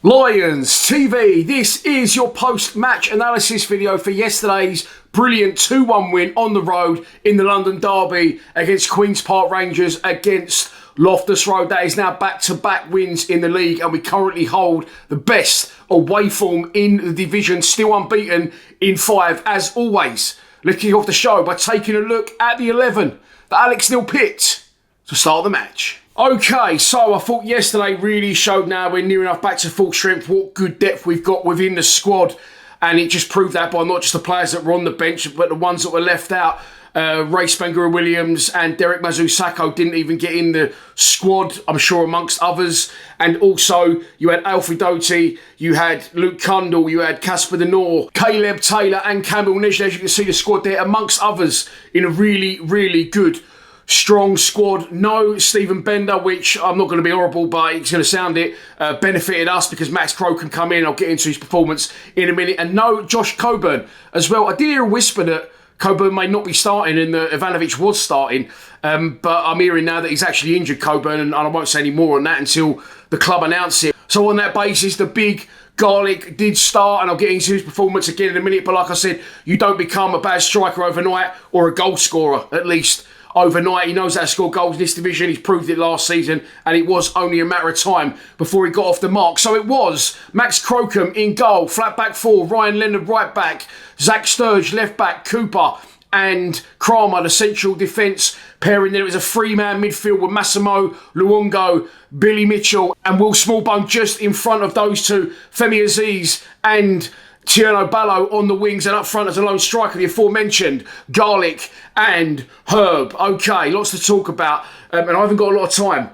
Lions TV, this is your post-match analysis video for yesterday's brilliant 2-1 win on the road in the London Derby against Queen's Park Rangers against Loftus Road. That is now back-to-back wins in the league, and we currently hold the best away form in the division, still unbeaten in 5 as always. Let's kick off the show by taking a look at the 11 that Alex Neil picked to start the match. Okay, so I thought yesterday really showed now we're near enough back to full strength what good depth we've got within the squad, and it just proved that by not just the players that were on the bench but the ones that were left out. Ray Spangura-Williams and Derek Mazusako didn't even get in the squad, I'm sure, amongst others. And also you had Alfie Doty, you had Luke Cundall, you had Casper De Noor, Caleb Taylor and Campbell Nish. As you can see, the squad there amongst others in a really good strong squad. No Stephen Bender, which I'm not going to be horrible, but it's going to sound it, benefited us because Max Crocombe come in. I'll get into his performance in a minute. And no Josh Coburn as well. I did hear a whisper that Coburn may not be starting and that Ivanovic was starting, but I'm hearing now that he's actually injured, Coburn, and I won't say any more on that until the club announce it. So on that basis, the big Garlic did start, and I'll get into his performance again in a minute. But like I said, you don't become a bad striker overnight, or a goal scorer at least overnight. He knows how to score goals in this division. He's proved it last season, and it was only a matter of time before he got off the mark. So it was Max Crocombe in goal, flat back four, Ryan Leonard right back, Zach Sturge left back, Cooper and Kramer the central defence pairing. Then it was a three-man midfield with Massimo Luongo, Billy Mitchell and Will Smallbone just in front of those two, Femi Aziz and Tierno Ballo on the wings, and up front as a lone striker, the aforementioned Garlic and Herb. Okay, lots to talk about, and I haven't got a lot of time.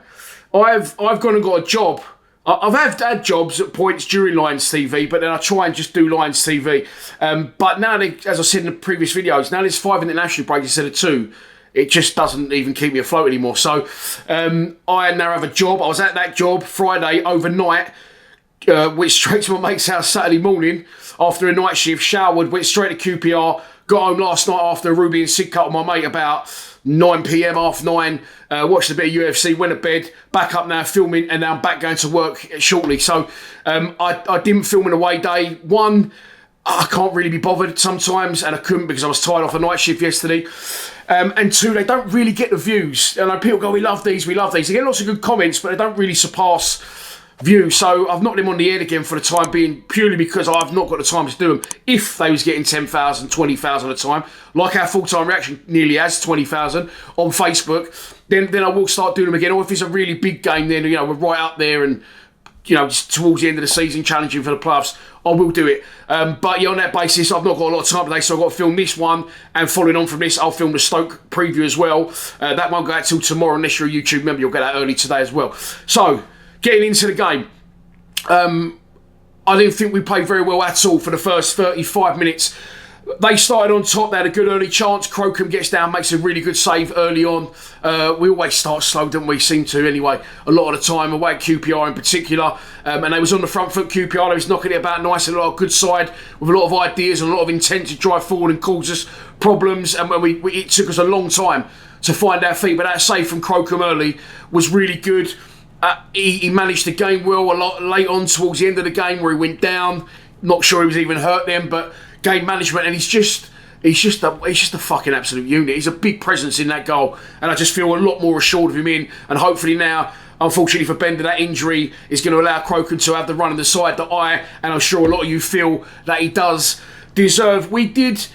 I've gone and got a job. I've had jobs at points during Lions TV, but then I try and just do Lions TV. But now, as I said in the previous videos, now there's 5 international breaks instead of 2. It just doesn't even keep me afloat anymore. So I now have a job. I was at that job Friday overnight. Went straight to my mate's house Saturday morning after a night shift, showered, went straight to QPR, got home last night after a Ruby and Sid cut with my mate about 9 PM, half 9, watched a bit of UFC, went to bed, back up now filming, and now I'm back going to work shortly. So I didn't film an away day. One, I can't really be bothered sometimes, and I couldn't because I was tired off a night shift yesterday. And 2, they don't really get the views. And people go, we love these. They get lots of good comments, but they don't really surpass views. So I've knocked them on the head again for the time being, purely because I've not got the time to do them. If they was getting 10,000, 20,000 at a time, like our full-time reaction nearly has 20,000 on Facebook, then I will start doing them again. Or if it's a really big game, then we're right up there and just towards the end of the season challenging for the playoffs, I will do it. But on that basis, I've not got a lot of time today, so I've got to film this one, and following on from this, I'll film the Stoke preview as well. That won't go out till tomorrow unless you're a YouTube member. You'll get that early today as well. So getting into the game, I didn't think we played very well at all for the first 35 minutes. They started on top, they had a good early chance. Crocombe gets down, makes a really good save early on. We always start slow, don't we? Seem to anyway, a lot of the time, away at QPR in particular. And they was on the front foot, QPR, they was knocking it about nice, a lot of good side, with a lot of ideas and a lot of intent to drive forward and cause us problems. And when it took us a long time to find our feet, but that save from Crocombe early was really good. He managed the game well a lot late on towards the end of the game where he went down. Not sure he was even hurt then, but game management, and he's just a fucking absolute unit. He's a big presence in that goal, and I just feel a lot more assured of him in. And hopefully now, unfortunately for Bender, that injury is going to allow Crocombe to have the run on the side that and I'm sure a lot of you feel that he does deserve. We did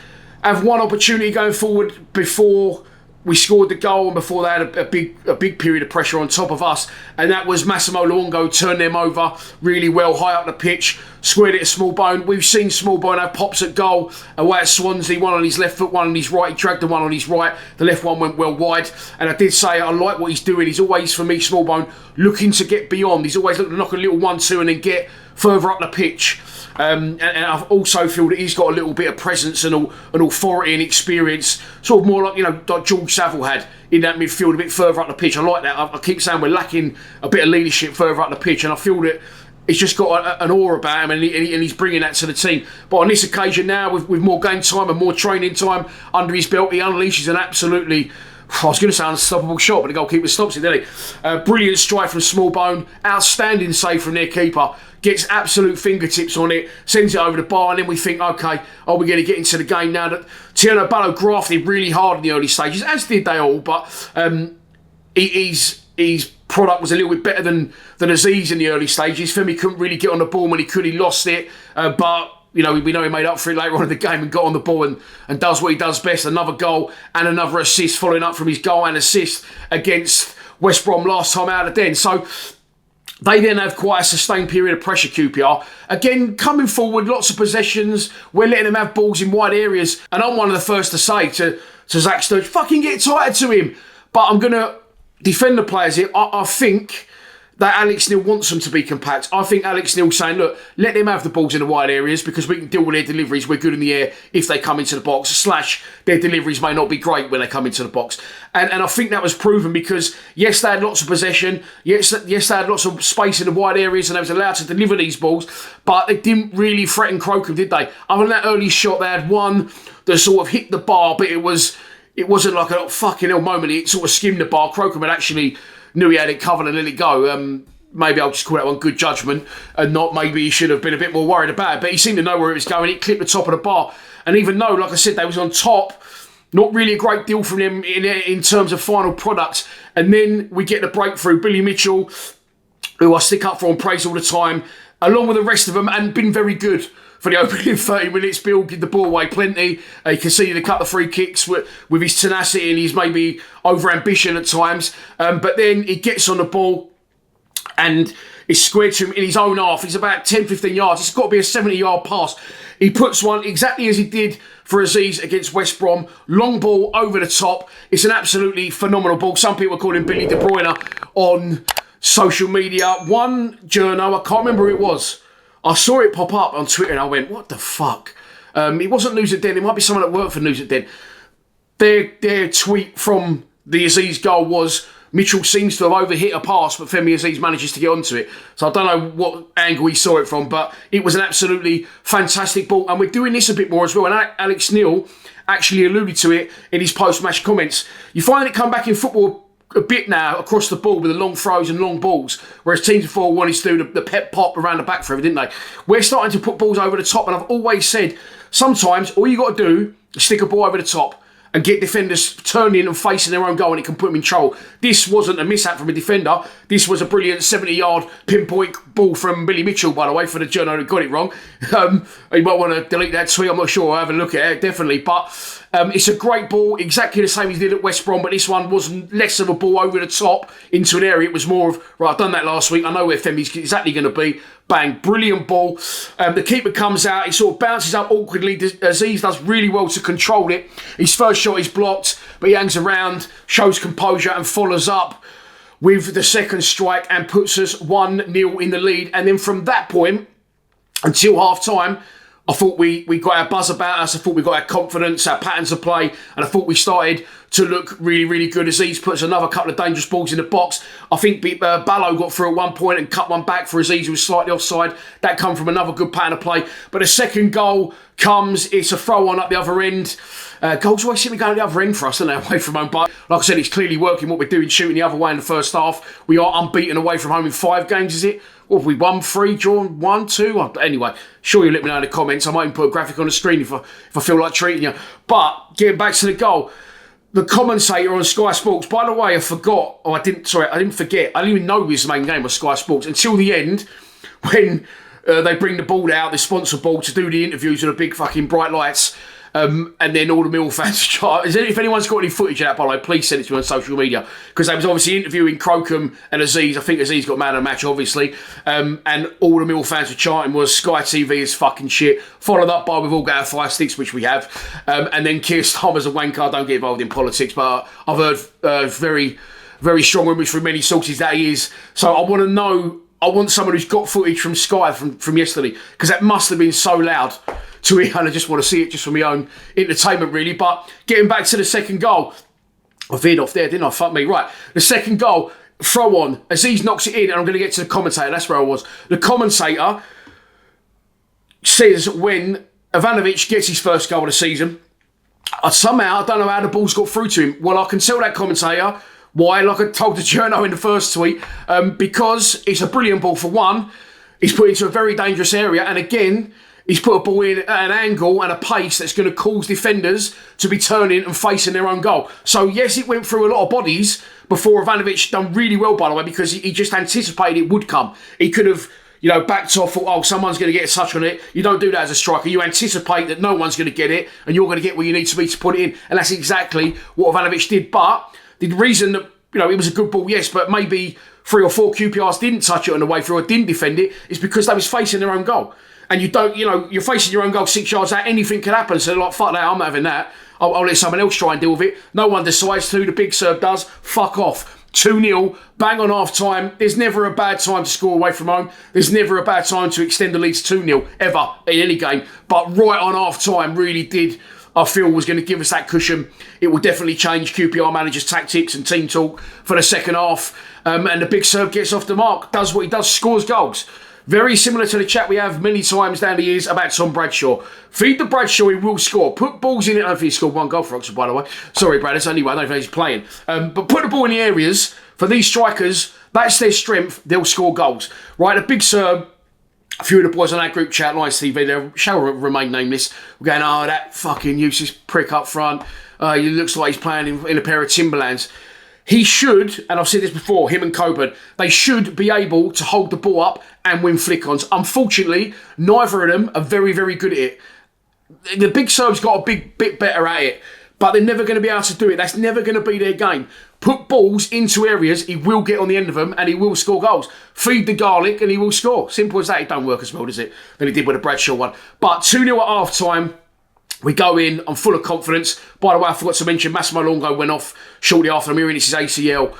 have one opportunity going forward before we scored the goal, and before they had a big period of pressure on top of us, and that was Massimo Luongo turned them over really well, high up the pitch, squared it to Smallbone. We've seen Smallbone have pops at goal away at Swansea, one on his left foot, one on his right. He dragged the one on his right, the left one went well wide, and I did say I like what he's doing. He's always, for me, Smallbone, looking to get beyond. He's always looking to knock a little 1-2 and then get further up the pitch. And I also feel that he's got a little bit of presence and authority and experience, sort of more like George Saville had in that midfield, a bit further up the pitch. I like that. I keep saying we're lacking a bit of leadership further up the pitch, and I feel that He's just got an aura about him, and he's bringing that to the team. But on this occasion now, with more game time and more training time under his belt, he unleashes an absolutely, I was going to say unstoppable shot, but the goalkeeper stops it, didn't he? Brilliant strike from Smallbone, outstanding save from their keeper, gets absolute fingertips on it, sends it over the bar, and then we think, okay, are we going to get into the game now? That Tierno Ballo grafted really hard in the early stages, as did they all, but his product was a little bit better than Aziz in the early stages. Femi couldn't really get on the ball when he could. He lost it, but we know he made up for it later on in the game and got on the ball and does what he does best. Another goal and another assist following up from his goal and assist against West Brom last time out of Den. So they then have quite a sustained period of pressure, QPR. Again, coming forward, lots of possessions. We're letting them have balls in wide areas. And I'm one of the first to say to Zach Sturridge, fucking get tighter to him. But I'm going to defend the players here. I think that Alex Neil wants them to be compact. I think Alex Neil's saying, look, let them have the balls in the wide areas because we can deal with their deliveries. We're good in the air if they come into the box. / their deliveries may not be great when they come into the box. And I think that was proven because, yes, they had lots of possession. Yes, they had lots of space in the wide areas and they was allowed to deliver these balls. But they didn't really threaten Crocombe, did they? Other than that early shot, they had one that sort of hit the bar, but it wasn't like a fucking hell moment. It sort of skimmed the bar. Crocombe had actually knew he had it covered and let it go. Maybe I'll just call that one good judgment and not maybe he should have been a bit more worried about it. But he seemed to know where it was going. It clipped the top of the bar. And even though, like I said, they was on top, not really a great deal from them in terms of final product. And then we get the breakthrough. Billy Mitchell, who I stick up for and praise all the time, along with the rest of them, and been very good for the opening 30 minutes. Bill give the ball away plenty. He conceded a couple of free kicks with his tenacity and his maybe over-ambition at times. But then he gets on the ball and it's squared to him in his own half. He's about 10, 15 yards. It's got to be a 70-yard pass. He puts one exactly as he did for Aziz against West Brom. Long ball over the top. It's an absolutely phenomenal ball. Some people call him Billy De Bruyne on social media. One journo, I can't remember who it was, I saw it pop up on Twitter and I went, what the fuck? It wasn't News at Den. It might be someone that worked for News at Den. Their tweet from the Aziz goal was, Mitchell seems to have overhit a pass, but Femi Aziz manages to get onto it. So I don't know what angle he saw it from, but it was an absolutely fantastic ball. And we're doing this a bit more as well. And Alex Neil actually alluded to it in his post-match comments. You find it come back in football a bit now across the ball with the long throws and long balls, whereas teams before wanted to do the pep pop around the back forever, didn't they? We're starting to put balls over the top, and I've always said, sometimes all you got to do is stick a ball over the top and get defenders turning and facing their own goal and it can put them in trouble. This wasn't a mishap from a defender. This was a brilliant 70-yard pinpoint ball from Billy Mitchell, by the way, for the journo who got it wrong. You might want to delete that tweet. I'm not sure. I'll have a look at it, definitely. But it's a great ball, exactly the same as he did at West Brom, but this one was less of a ball over the top into an area. It was more of, right, I've done that last week. I know where Femi's exactly going to be. Bang, brilliant ball. The keeper comes out. He sort of bounces up awkwardly. Aziz does really well to control it. His first shot is blocked, but he hangs around, shows composure and follows up with the second strike and puts us 1-0 in the lead. And then from that point until half-time, I thought we got our buzz about us. I thought we got our confidence, our patterns of play, and I thought we started to look really, really good. Aziz puts another couple of dangerous balls in the box. I think Ballo got through at one point and cut one back for Aziz, who was slightly offside. That come from another good pattern of play. But the second goal comes, it's a throw-on up the other end. Goals always seem to go to the other end for us, don't they, away from home. But like I said, it's clearly working what we're doing, shooting the other way in the first half. We are unbeaten away from home in 5 games, is it? Or have we won 3, drawn 1, 2? Anyway, sure you let me know in the comments. I might even put a graphic on the screen if I feel like treating you. But getting back to the goal, the commentator on Sky Sports, by the way, I didn't forget. I didn't even know his main game was Sky Sports until the end when they bring the ball out, the sponsor ball, to do the interviews with the big fucking bright lights. And then all the Millwall fans chart. If anyone's got any footage of that, by the way, please send it to me on social media. Because they was obviously interviewing Crocombe and Aziz. I think Aziz got man of the match, obviously. And all the Millwall fans were chanting was Sky TV is fucking shit. Followed up by we've all got our 5 sticks, which we have. And then Keir Starmer's a wanker. I don't get involved in politics, but I've heard very, very strong rumours from many sources that he is. So I want to know. I want someone who's got footage from Sky from yesterday, because that must have been so loud to me, and I just want to see it just for my own entertainment, really. But getting back to the second goal, I veered off there, didn't I? Fuck me. Right, the second goal, throw on. Aziz knocks it in, and I'm going to get to the commentator. That's where I was. The commentator says when Ivanovic gets his first goal of the season, somehow, I don't know how the ball's got through to him. Well, I can tell that commentator why, like I told the journo in the first tweet, because it's a brilliant ball for one. He's put into a very dangerous area, and again, he's put a ball in at an angle and a pace that's going to cause defenders to be turning and facing their own goal. So yes, it went through a lot of bodies before Ivanovic done really well, by the way, because he just anticipated it would come. He could have, backed off, thought, oh, someone's going to get a touch on it. You don't do that as a striker. You anticipate that no one's going to get it, and you're going to get where you need to be to put it in. And that's exactly what Ivanovic did. But the reason that, it was a good ball, yes, but maybe 3 or 4 QPRs didn't touch it on the way through or didn't defend it, is because they was facing their own goal. And you don't, you're facing your own goal 6 yards out, anything can happen. So they're like, fuck that, I'm not having that. I'll let someone else try and deal with it. No one decides to. The big serve does. Fuck off. 2-0, bang on half time. There's never a bad time to score away from home. There's never a bad time to extend the lead to 2-0, ever, in any game. But right on half time really did, I feel, was going to give us that cushion. It will definitely change QPR managers' tactics and team talk for the second half. And the big serve gets off the mark, does what he does, scores goals. Very similar to the chat we have many times down the years about Tom Bradshaw. Feed the Bradshaw, he will score. Put balls in it. I don't know if he scored 1 goal for Oxford, by the way. Sorry, Brad, that's only one. I don't know if he's playing. But put the ball in the areas. For these strikers, that's their strength. They'll score goals. Right, a big serve. A few of the boys on our group chat, Lions TV, they shall remain nameless. We're going, oh, that fucking useless prick up front. He looks like he's playing in a pair of Timberlands. He should, and I've said this before, him and Coburn, they should be able to hold the ball up and win flick-ons. Unfortunately, neither of them are very, very good at it. The big serve's got a bit better at it, but they're never going to be able to do it. That's never going to be their game. Put balls into areas, he will get on the end of them and he will score goals. Feed the garlic and he will score. Simple as that. It don't work as well, does it? Than it did with the Bradshaw one. But 2-0 at half-time. We go in, I'm full of confidence. By the way, I forgot to mention, Massimo Longo went off shortly after. I'm hearing it's his ACL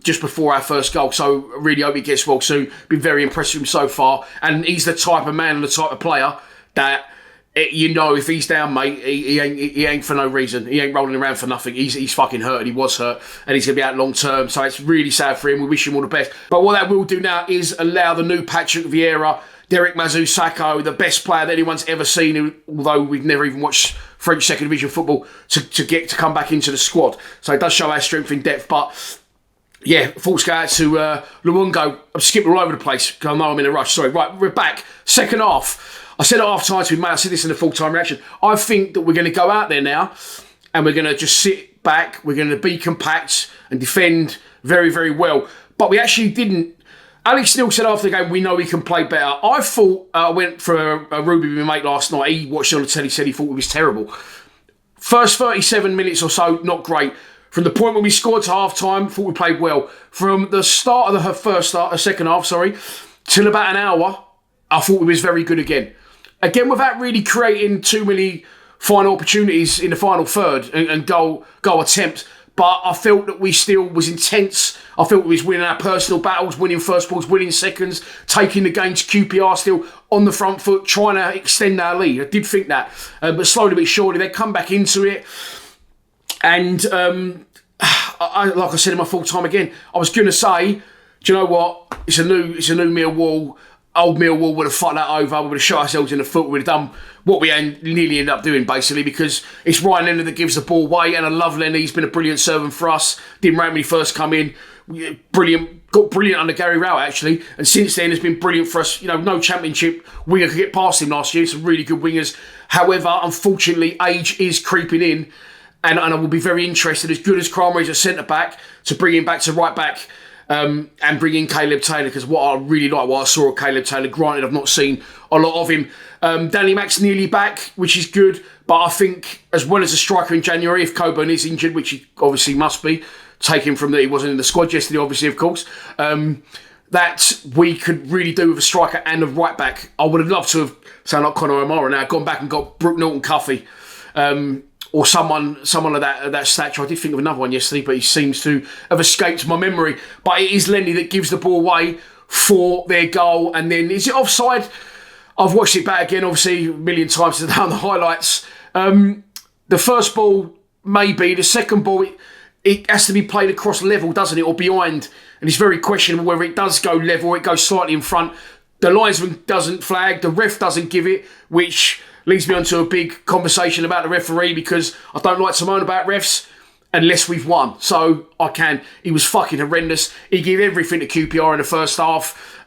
just before our first goal. So really hope he gets well soon. Been very impressed with him so far. And he's the type of man and the type of player that, if he's down, mate, he ain't for no reason. He ain't rolling around for nothing. He's fucking hurt and he was hurt. And he's going to be out long term. So it's really sad for him. We wish him all the best. But what that will do now is allow the new Patrick Vieira, Derek Mazu-Sacco, the best player that anyone's ever seen, although we've never even watched French second division football, to come back into the squad. So it does show our strength in depth. But yeah, thoughts go out to Luongo. I'm skipping all over the place because I know I'm in a rush. Sorry. Right, we're back. Second half. I said at half time to him, mate, I said this in the full-time reaction. I think that we're going to go out there now and we're going to just sit back. We're going to be compact and defend very, very well. But we actually didn't. Alex Neil said after the game, we know he can play better. I thought, I went for a Ruby with my mate last night. He watched it on the telly, said he thought it was terrible. First 37 minutes or so, not great. From the point when we scored to half-time, thought we played well. From the start of the second half, till about an hour, I thought we was very good again. Again, without really creating too many final opportunities in the final third and goal attempt. But I felt that we still was intense. I felt we was winning our personal battles, winning first balls, winning seconds, taking the game to QPR still on the front foot, trying to extend our lead. I did think that. But slowly but surely, they come back into it. And like I said in my full time again, I was going to say, do you know what? It's a new Millwall. Old Millwall would have fucked that over. We would have shot ourselves in the foot. We would have done what we nearly ended up doing, basically, because it's Ryan Leonard that gives the ball away, and I love Lenny. He's been a brilliant servant for us. Didn't rate when he first come in. Got brilliant under Gary Rowett, actually, and since then has been brilliant for us. No championship winger could get past him last year. Some really good wingers. However, unfortunately, age is creeping in, and I will be very interested, as good as Kramer is at centre-back, to bring him back to right-back. And bring in Caleb Taylor, because what I really like, what I saw of Caleb Taylor, granted I've not seen a lot of him. Danny Mack's nearly back, which is good, but I think as well as a striker in January, if Coburn is injured, which he obviously must be, taking from that he wasn't in the squad yesterday, obviously, of course, that we could really do with a striker and a right back. I would have loved to have, sound like Conor O'Mara now, gone back and got Brooke Norton-Cuffy. Or someone of that stature. I did think of another one yesterday, but he seems to have escaped my memory. But it is Lenny that gives the ball away for their goal. And then, is it offside? I've watched it back again, obviously, a million times to down the highlights. The first ball, maybe. The second ball, it has to be played across level, doesn't it, or behind? And it's very questionable whether it does go level or it goes slightly in front. The linesman doesn't flag, the ref doesn't give it, which leads me on to a big conversation about the referee, because I don't like to moan about refs unless we've won. So I can. He was fucking horrendous. He gave everything to QPR in the first half.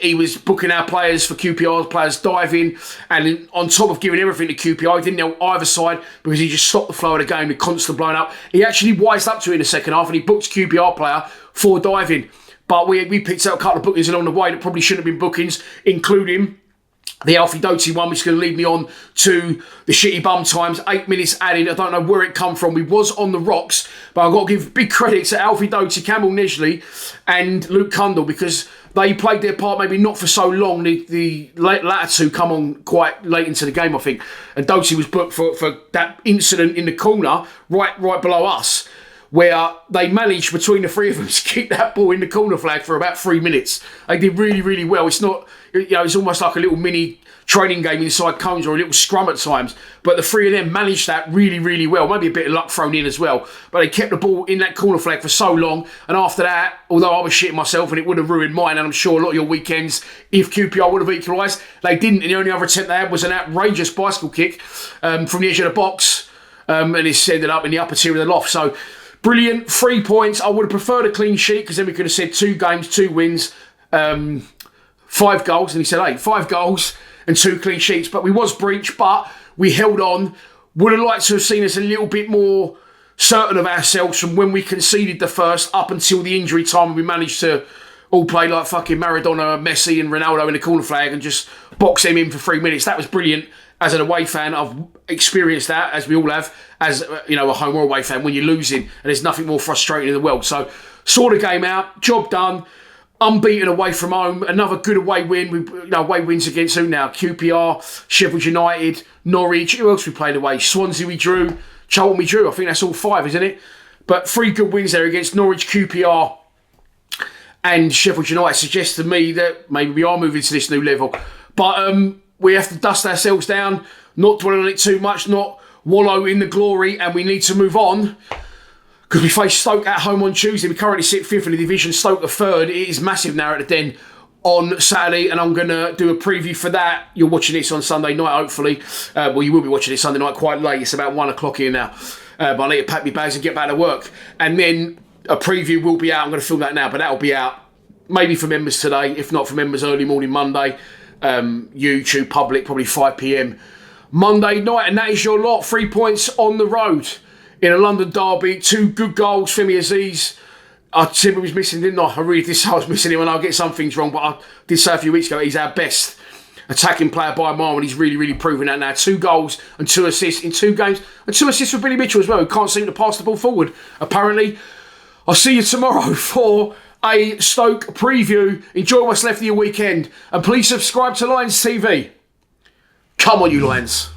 He was booking our players for QPR's players diving, and on top of giving everything to QPR, he didn't help either side because he just stopped the flow of the game with constant blowing up. He actually wised up to it in the second half, and he booked QPR player for diving. But we picked out a couple of bookings along the way that probably shouldn't have been bookings, including the Alfie Doty one, which is going to lead me on to the shitty bum times. 8 minutes added. I don't know where it come from. We was on the rocks, but I've got to give big credit to Alfie Doty, Campbell Nesley and Luke Cundall, because they played their part maybe not for so long. The latter two come on quite late into the game, I think. And Doty was booked for that incident in the corner right below us, where they managed, between the three of them, to keep that ball in the corner flag for about 3 minutes. They did really, really well. It's not, it's almost like a little mini training game inside cones, or a little scrum at times. But the three of them managed that really, really well. Maybe a bit of luck thrown in as well. But they kept the ball in that corner flag for so long. And after that, although I was shitting myself and it would have ruined mine, and I'm sure a lot of your weekends, if QPR would have equalised, they didn't. And the only other attempt they had was an outrageous bicycle kick from the edge of the box. And it's ended up in the upper tier of the loft. So, brilliant. 3 points. I would have preferred a clean sheet, because then we could have said 2 games, 2 wins, 5 goals. And he said 8. 5 goals and 2 clean sheets. But we was breached, but we held on. Would have liked to have seen us a little bit more certain of ourselves from when we conceded the first up until the injury time, when we managed to all play like fucking Maradona, Messi and Ronaldo in the corner flag and just box them in for 3 minutes. That was brilliant. As an away fan, I've experienced that, as we all have, as a home or away fan, when you're losing, and there's nothing more frustrating in the world. So, saw the game out, job done, unbeaten away from home, another good away win. Away wins against who now? QPR, Sheffield United, Norwich. Who else we played away? Swansea we drew, Charlton we drew. I think that's all 5, isn't it? But 3 good wins there against Norwich, QPR and Sheffield United suggests to me that maybe we are moving to this new level. But we have to dust ourselves down, not dwell on it too much, not wallow in the glory, and we need to move on, because we face Stoke at home on Tuesday. We currently sit 5th in the division, Stoke are 3rd. It is massive now at the Den on Saturday, and I'm going to do a preview for that. You're watching this on Sunday night, hopefully. Well, you will be watching this Sunday night quite late. It's about 1 o'clock here now. But I'll let you pack my bags and get back to work. And then a preview will be out. I'm going to film that now, but that'll be out maybe for members today, if not for members early morning Monday. YouTube public, probably 5 p.m. Monday night, and that is your lot. 3 points on the road in a London derby. 2 good goals. Femi Aziz, I said he was missing, didn't I? I really did say I was missing him, and I'll get some things wrong, but I did say a few weeks ago he's our best attacking player by a mile, and he's really, really proven that now. 2 goals and 2 assists in 2 games, and 2 assists for Billy Mitchell as well, who can't seem to pass the ball forward, apparently. I'll see you tomorrow for a Stoke preview. Enjoy what's left of your weekend, and please subscribe to Lions TV. Come on, you Lions.